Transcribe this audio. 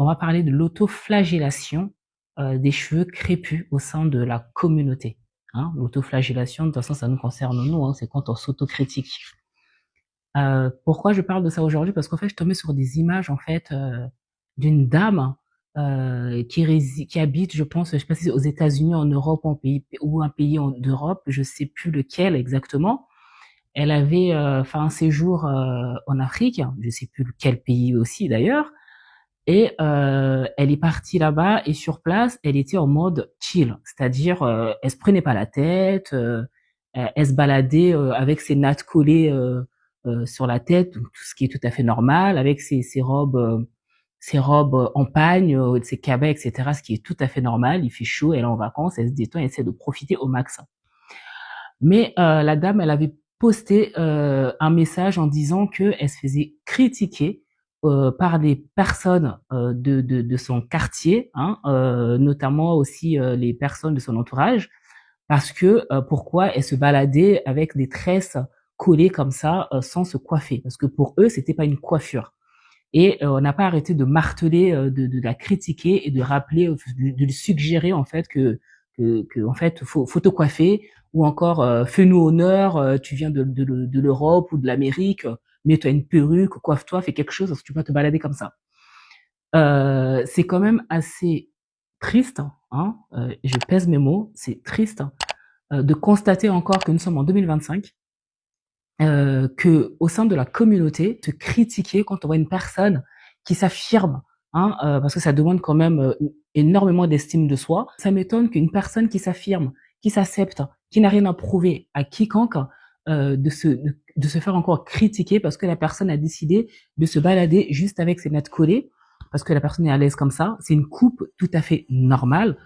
On va parler de l'autoflagellation des cheveux crépus au sein de la communauté. Hein, l'autoflagellation, de toute façon, ça nous concerne nous, hein, c'est quand on s'autocritique. Pourquoi je parle de ça aujourd'hui? Parce qu'en fait, je tombais sur des images en fait d'une dame qui habite, je pense, je sais pas si c'est aux États-Unis, en Europe, ou un pays d'Europe, je sais plus lequel exactement. Elle avait fait un séjour en Afrique, je sais plus quel pays aussi d'ailleurs, et elle est partie là-bas et sur place, elle était en mode chill, c'est-à-dire elle se prenait pas la tête, elle se baladait avec ses nattes collées sur la tête, tout ce qui est tout à fait normal, avec ses robes en pagne, ses cabas, etc., ce qui est tout à fait normal. Il fait chaud, elle est en vacances, elle se détend, elle essaie de profiter au max. Mais la dame, elle avait posté un message en disant qu'elle se faisait critiquer par des personnes de son quartier, hein, notamment aussi les personnes de son entourage, parce que pourquoi elle se baladait avec des tresses collées comme ça sans se coiffer, parce que pour eux c'était pas une coiffure. Et on n'a pas arrêté de marteler, de la critiquer et de rappeler, de lui suggérer en fait que en fait faut te coiffer, ou encore fais-nous honneur, tu viens de l'Europe ou de l'Amérique, mets-toi une perruque, coiffe-toi, fais quelque chose parce que tu vas te balader comme ça. C'est quand même assez triste, hein, je pèse mes mots, c'est triste de constater encore que nous sommes en 2025, que au sein de la communauté, te critiquer quand on voit une personne qui s'affirme, hein, parce que ça demande quand même énormément d'estime de soi. Ça m'étonne qu'une personne qui s'affirme, qui s'accepte, qui n'a rien à prouver à quiconque, de se faire encore critiquer parce que la personne a décidé de se balader juste avec ses nattes collées, parce que la personne est à l'aise comme ça. C'est une coupe tout à fait normale.